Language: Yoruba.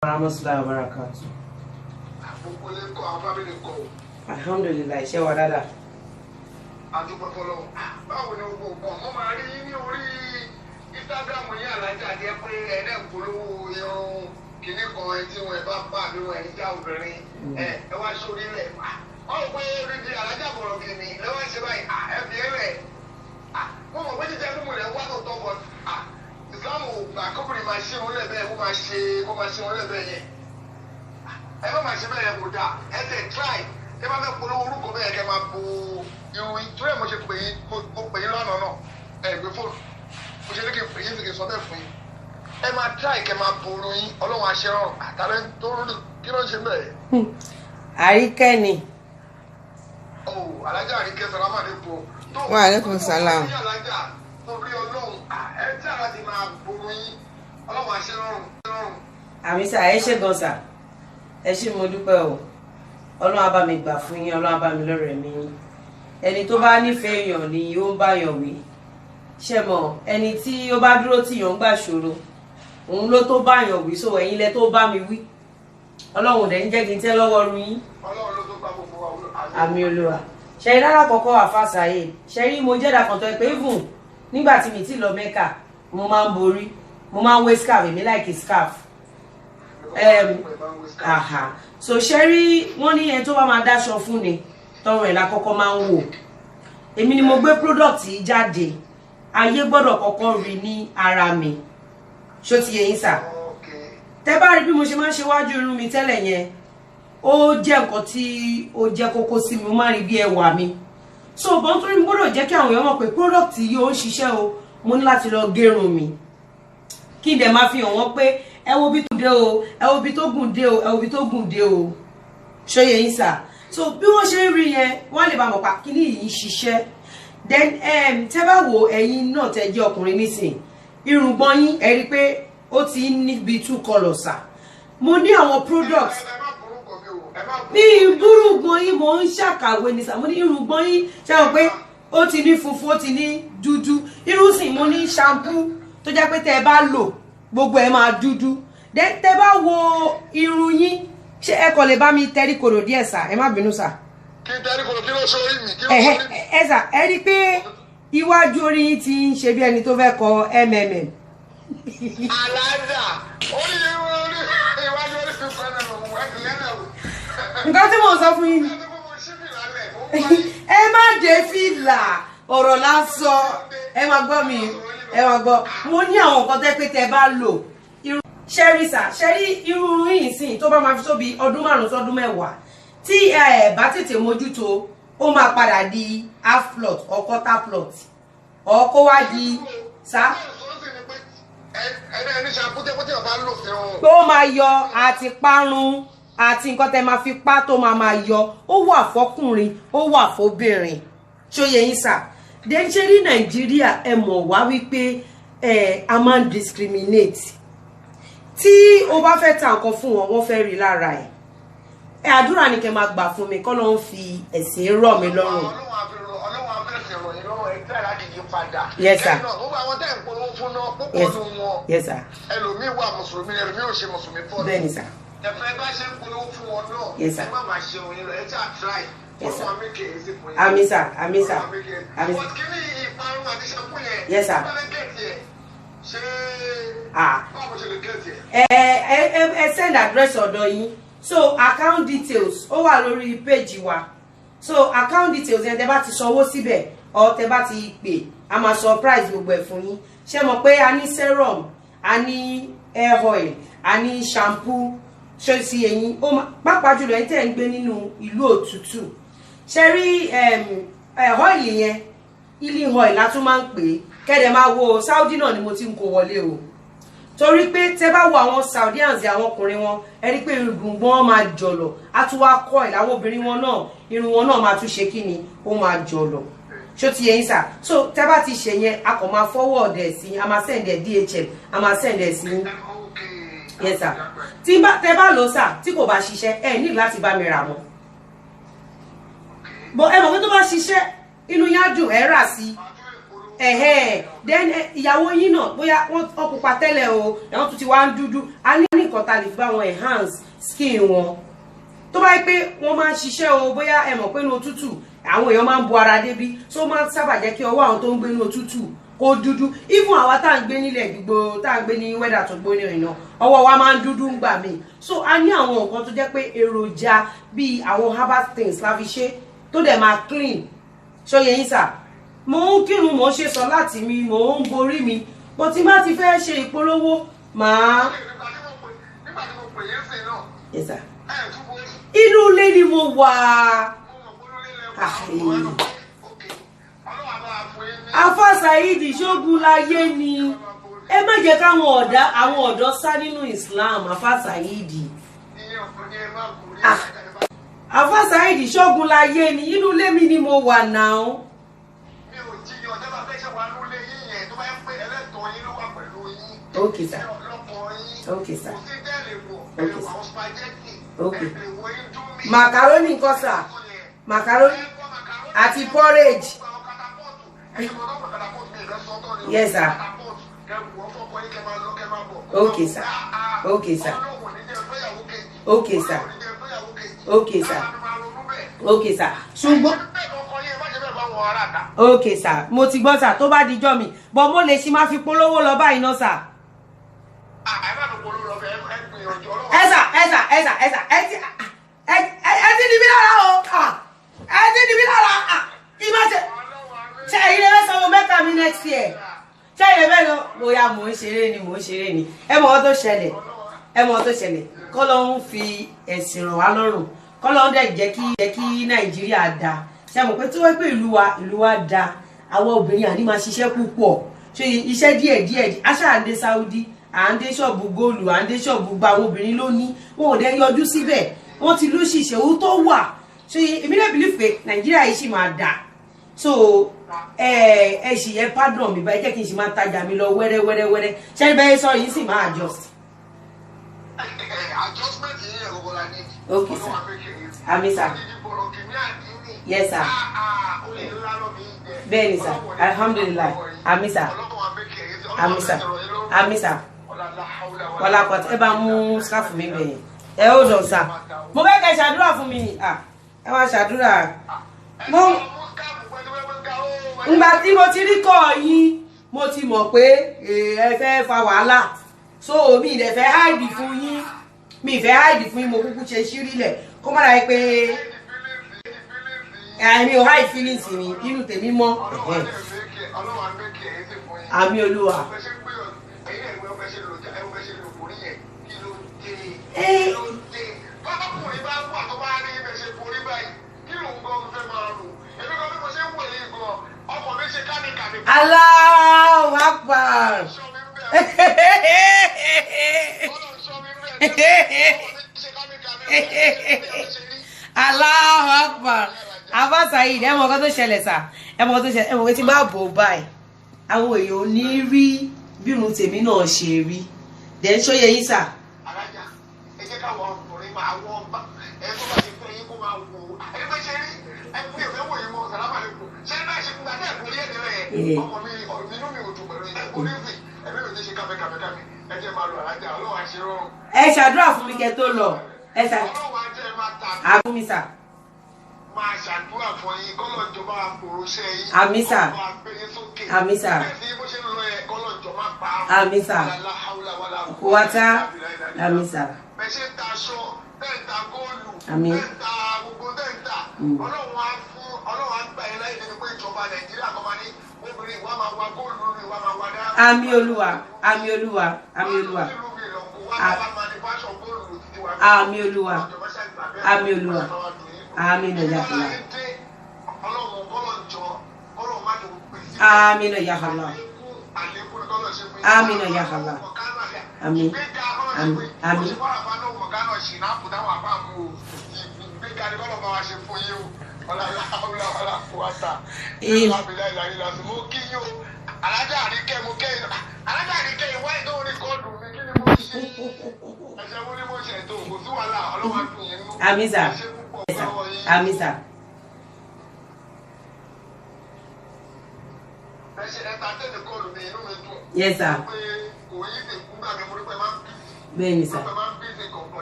Warahmatullahi wabarakatuh. Alhamdulillah, ṣé wà dáadáa. Adúpẹ́ fọ́lọ́run. Báwo ni gbogbo nǹkan? Mo máa rí ní orí Instagram yín Alájà jẹ́ pé ẹ̀ẹ́dẹ̀ polówó irun kìíní kan tí wọ́n bá bá mi wọ̀ ẹ̀yìn já obìnrin. Ẹ wá sórí rẹ̀. Wọ́n rò pé oríṣi Alájà bọ̀rọ̀ kì mí. Ẹ wá ṣe báyìí. Ẹ fi ẹ rẹ̀. Mo mọ̀ pé jíjẹ́ mímú rẹ̀ wá tó tọ́ bọ̀. Ìsìlámù ògbà kọ́kùnrin máa ṣe wọn lẹ́bẹ̀ẹ́ kó máa ṣe wọn lẹ́bẹ̀ẹ́ yẹn. Ẹ má máa ṣe bẹ́ẹ̀ yẹn kò dáa. Ẹ tẹ̀ try. Ẹ má fẹ́ polówó orúkọ bẹ́ẹ̀ kẹ́ máa bo irun ìtúrẹ́ mo ṣe pè yín mo pè yín lọ́nà náà ẹ gbé fóònù mo ṣe ní kí n pè yín sì kí n sọ bẹ́ẹ̀ fún yín ẹ máa try kẹ́ máa borò yín ọlọ́run àṣẹ rọrùn àtàlẹ́ tó rúdù kí ló ń ṣe bẹ́ẹ̀. Àríkẹ́ ni. Alájà Àríkẹ́ sàlámà ní po. Wa alaikum salam. Alájà torí ọlọ́run ẹ tí àrà ti máa borò yín ọlọ́run àṣẹ rọrùn. Àmì sà ẹ ṣé gan sà ẹ ṣé mo dúpẹ́ o ọlọ́run á bá mi gbà fún yín ọlọ́run á bá mi lọ́rẹ̀ mi yín. Ẹni tó bá nífẹ̀ẹ́ èèyàn ni ó ń bá yàn wí ṣe mọ̀ ẹni tí ó bá dúró tí yàn ń gbà ṣòro òun ló tó bá yàn wí so ẹ̀yin lẹ tó bá mi wí ọlọ́run dẹ̀ ń jẹ́ kí n tẹ́ lọ́wọ́ ru yín. Ọlọ́run ló tó bá gbogbo wa wúlò. Àmì Olúwa ṣe rí lára kọ̀ọ̀kọ́ àfàṣàyè ṣe rí mo jẹ́dà kan tó ẹ pé even nígbà tí mi ti lọ Mẹ́kà mo máa ń borí mo máa ń wé scarf èmi like scarf so ṣe rí wọ́n ní ẹni tó bá máa dáṣọ fún ni tọrọ ẹ̀ la kọ́kọ́ máa ń wò èmi ni mo gbé product yìí jáde ayé gbọ́dọ̀ kọ́kọ́ rí ní ara mi ṣó ti yé yín sà tẹ́ bá rí bí mo ṣe máa ń ṣe wájú irun mi tẹ́lẹ̀ yẹn ó jẹ́ nǹkan tí ó jẹ́ kókó sí mi mo máa rí bí ẹwà mi so bọ́n torí mo gbọ́dọ̀ jẹ́ kí àwọn èèyàn mọ̀ pé product yìí ó ń ṣiṣẹ́ o mo ní láti lọ gérun mi kí n dẹ̀ máa fi hàn wọ́n pé ẹ wo bí tó dé o ẹ wo bí tó gùn dé o ẹ wo bí tó gùn dé o ṣó yé yín sà so bí wọ́n ṣe ń rí yẹn wọ́n lè bá mọ̀ pa kíní yìí ṣiṣẹ́ then tẹ́ bá wo ẹ̀yin náà tẹ́ jẹ́ ọkùnrin nísìn irùngbọ̀n yín ẹ rí pé ó ti ń níbi two colours sà mo ní àwọn products ní irùngbọ̀n yín mo ń ṣàkàwé ní sà mo ní irùngbọ̀n yín ṣe wọ́n pé ó ti ní funfun ó ti ní dúdú irú sì mo ní shampoo tó jẹ́ pé tẹ́ ẹ bá lò gbogbo ẹ máa dúdú then tẹ́ bá wo irun yín ṣé ẹ kò lè bá mi tẹ́rí kòrò díẹ̀ sà ẹ má bínú sà. Kí tẹ́rí kòrò kí ló ṣe orí mi kí ló ṣe orí mi. Ẹ sà ẹ rí i pé iwájú orí yín ti ń ṣe bí ẹni tó fẹ́ kọ mmm. Alájà orí iwájú orí mi fẹ́ nà mọ̀ ẹ́ tìlẹ́ nà o. Nǹkan tí mò ń sọ fún yín. Ẹ má dé fìlà ọ̀rọ̀ lásán ẹ má gbọ́ mi ẹ má gbọ́ mo ní àwọn nǹkan tẹ́ pé tẹ́ bá lò ṣẹ́rí sà ṣẹ́rí irú yìí sìn tó bá máa fi tóbi ọdún 5 sọ́dún 10 tí ẹ bá tètè mójútó ó máa padà di half plot or quarter plot or kó wá di sá. pé ó máa yọ àti parun àti nǹkan tẹ́ máa fi pa tó máa yọ ó wà fọkùnrin ó wà fóbìnrin ṣóyè yín sà dẹ́n ṣe rí Nàìjíríà ẹ mọ̀ wá wípé a máa ń discriminate tí o bá fẹ́ ta nǹkan fún wọn wọ́n fẹ́ rí lára ẹ̀ àdúrà ni kẹ́ máa gbà fún mi kọ́ ló ń fi ẹ̀sìn rọ̀ mí lọ́rùn. Ọlọ́run afẹ́sẹ̀ rọ̀ yín lọ́rùn ẹ̀ka láti yí padà. Yes sir. Gbogbo àwọn tẹ́ ń polówó fún náà púpọ̀ nù wọn. Yes sir. Ẹlòmíì wà mùsùlùmí ẹlòmíì ò ṣe mùsùlùmí fọ́ọ̀lù. Bẹ́ẹ̀ni sà. Ẹ̀fẹ̀ bá ṣe ń polówó fún wọn náà. Yes sir. Ẹ má máa ṣe òyìn lọ ẹ tí à try. Yes sir. Àmì Àmì sà àmì sà. Àmì sà. Kí ni ìparun àti ṣẹ́kù yẹn? Yes sir. Ṣé báwo ṣe lè gẹ̀ẹ́tì ẹ̀? Ẹ send address ọ̀dọ̀ yín so account details ó wà lórí page wa so account details yẹn tẹ́ bá ti sanwó síbẹ̀ or tẹ́ bá ti pè a máa sọ price gbogbo ẹ̀ fún yín ṣé mọ̀ pé a ní serum a ní hair oil a ní shampoo ṣé sí ẹ̀yin ó pàápàá jùlọ ẹ̀ tẹ́ ń gbé nínú ìlú òtútù ṣe rí oil yẹn healing oil la tún máa ń pè kẹ́dẹ̀ máa wo Saudi náà ni mo ti ń kó wọlé o torí pé tẹ́ bá wo àwọn Saudians àwọn ọkùnrin wọn ẹ rí pé irùngbọ̀n wọn máa jọ̀lọ̀ á tún wá kọ́ ẹ̀ láwọn obìnrin wọn náà irun wọn náà máa tún ṣe kí ni ó máa jọ̀lọ̀ ṣó ti yẹ yín sà so tẹ́ bá ti ṣe yẹn a kàn máa forward ẹ̀ sí a máa send ẹ̀ DHL a máa send ẹ̀ sí yes sir tí tẹ́ bá lò sà tí kò bá ṣiṣẹ́ ẹ ní láti bá mi rà mọ́ bọ́ ẹ mọ̀ pé tó bá ṣiṣẹ́ inú yá dùn ẹ rà sí then ìyàwó yín náà bóyá wọ́n pupa tẹ́lẹ̀ o ẹ̀wọ̀n tún ti wá ń dúdú a ní nǹkan tá lè fi bá wọn enhance skin wọn tó bá yẹ pé wọ́n máa ń ṣiṣẹ́ o bóyá ẹ mọ̀ pé inú òtútù àwọn èèyàn máa ń bu ara débi so máa ń sábà jẹ́ kí ọwọ́ àwọn tó ń gbé inú òtútù kó dúdú even àwa tá à ń gbé nílẹ̀ gbogbo tá à ń gbé ní wẹ́dà tó gbóná ìná ọwọ́ wa máa ń dúdú ń gbà mí so a ní àwọn nǹkan tó jẹ́ pé èròjà bíi àwọn herbal things la fi ṣe tó dẹ̀ máa clean ṣóyè yín sà mò ń kírun mò ń ṣe sọ láti mi mò ń borí mi bó ti má ti fẹ́ ṣe ìpolówó màá. Yes, sir. Inú ilé ni mo wà. Afa Saidi ṣógun láyé ni ẹ má jẹ́ káwọn ọ̀dọ́ sá nínú Islam Afa Saidi. Afa Saidi ṣógun láyé ni inú ilé mi ni mo wà náà. Okay, sir. Okay, sir. Okay, sir. Okay. Macaroni nǹkan sir. Macaroni àti porridge. Yes, sir. Okay, sir. Okay, sir. Okay, sir. Okay, sir. Okay, sir. Ṣùgbọ́n okay, sir. Mo ti gbọ́ sir tó bá dijọ́ mi. But mo lè ṣì máa fi polówó lọ báyìí náà sir. Ẹ ti di mí lára o. Ẹ ti di mí lára. Ṣé ilé fẹ́ sanwó mẹ́ta mi next year? Ṣé ilé fẹ́ lọ? Bóyá mò ń ṣeré ni. Ẹ mọ̀ ọ́ tó ṣẹlẹ̀. Kọ́lọ́hún fi ẹ̀sìn ràn wá lọ́rùn. Kọ́lọ́hún dẹ̀ jẹ́ kí Nàìjíríà dáa. Ṣé mọ̀ pé tí wọ́n pé ìlú wa dáa, àwọn obìnrin àní máa ṣiṣẹ́ púpọ̀. Ṣé iṣẹ́ díẹ̀ aṣááde Saudi, à ń dé ṣọ́ọ̀bù góòlù, à ń dé ṣọ́ọ̀bù gba àwọn obìnrin lónìí, wọn ò dẹ̀ yọjú síbẹ̀. Wọ́n ti ló ṣìṣẹ́ owó tó wà. Ṣé èmi náà believe pé Nàìjíríà yìí ṣì máa dáa. So ẹ ṣì yẹ pardon mi báyìí jẹ́ kí n ṣì máa tajà mi lọ wẹ́rẹ́ ṣé bẹ́ẹ̀ sọ yìí sì máa adjust. Adjustment yìí yẹ gbogbo la ní. Okay, sir. Àmín, sir. Yes, sir. Bẹ́ẹ̀ni sir, alhamdulillah. Àmín, sir. Àmín, sir. Àmín, sir. Wàlá pàtó ẹ bá mú scarf mi bẹ̀yẹn. Ẹ ó dọ̀ sir. Mo fẹ́ kẹ́ ṣàdúrà fún mi ni. Ẹ wá ṣàdúrà. Ngbà tí mo ti rí kọ́ yín, mo ti mọ̀ pé ẹ fẹ́ fa wàhálà. So mi ìdẹ̀ fẹ́ hide fún yín. Mi ìfẹ́ hide fún yín, mo kúkú ṣe ṣírí lẹ̀. Kó má dà pé mi ò hide feelings mi, inú tèmi mọ́. Àmì Olúwa. Allahu Akbar. Allahu Akbar. Afa Saidi, ẹ mọ̀ nǹkan tó ṣẹlẹ̀ sà. Ẹ mọ̀ pé tí bá bò báyìí. Àwọn èèyàn ò ní rí bí irun tèmi náà ṣe rí. Then ṣóyè yín sà. Alájà, ẹ jẹ́ káwọn ọkùnrin máa wọ́n bá ẹ tó bá ti fẹ́ yín kó máa wò ó. Ẹ fẹ́ ṣe rí ẹ fún ìfẹ́ wò yín mọ́ sàlámà lẹ́kọ̀ọ́. Ṣé bá ṣe fún gbàdé ẹ̀kọ́ yé nílẹ̀ yẹn? Ọmọ mi inú mi ò dùn pẹ̀lú ẹ̀ kó ní sìn. Ẹ̀mí mi ò ní ṣe káfẹ́káfẹ́káfẹ́. Ẹ jẹ́ máa lo Alájà, Ọlọ́run á ṣe rọrùn. Ẹ ṣàdúrà fún mi kẹ́ tó lọ. Ẹ ṣàdúrà. Ọlọ́run á jẹ́ máa tà mí. Àmín mi sà. Máa ṣàdúrà fún yín kọ́lọ̀ ìjọba àpòròṣẹ́ yín. Àmín sà. Àmín sà. Àmín sà. Kúwátá. Àmín sà. Bẹ́ẹ̀ ṣe ta aṣọ, bẹ́ẹ̀ ta góòlù, Àmín. bẹ́ẹ̀ ta gbogbo bẹ́ẹ̀ ta. Ọlọ́run á gbà yín láyé nínú pé ìjọba Nàìjíríà kan máa ní obìnrin ìwà máa wa góòlù ní ìwà máa wa dá. Àmín Olúwa. Àmín Olúwa. Àmín Olúwa. Àmín Olúwa. Àmín Olúwa. Àmín ya Allah. Àmín ya Allah. Àmín ya Allah. Àmín. Àmín. Àmín. Alájà Àríkẹ́ mo kẹ́ Alájà Àríkẹ́ ìwá ìdó orí kọ́ọ̀dù mi kí ni mo ṣe ẹ̀ṣẹ̀ wo ni mo ṣe ètò kò sí wàhálà Ọlọ́run á dùn yín nú. Àmín sà. Àmín sà. Ẹ̀ṣẹ̀ ẹ̀ta tẹ̀lé kọ́ọ̀lù mi inú mi dùn. Yes sir. Pé kò yí ti kú gbà mí mo rí pé máa ń bí. bẹ́ẹ̀ ni sà. Bàbá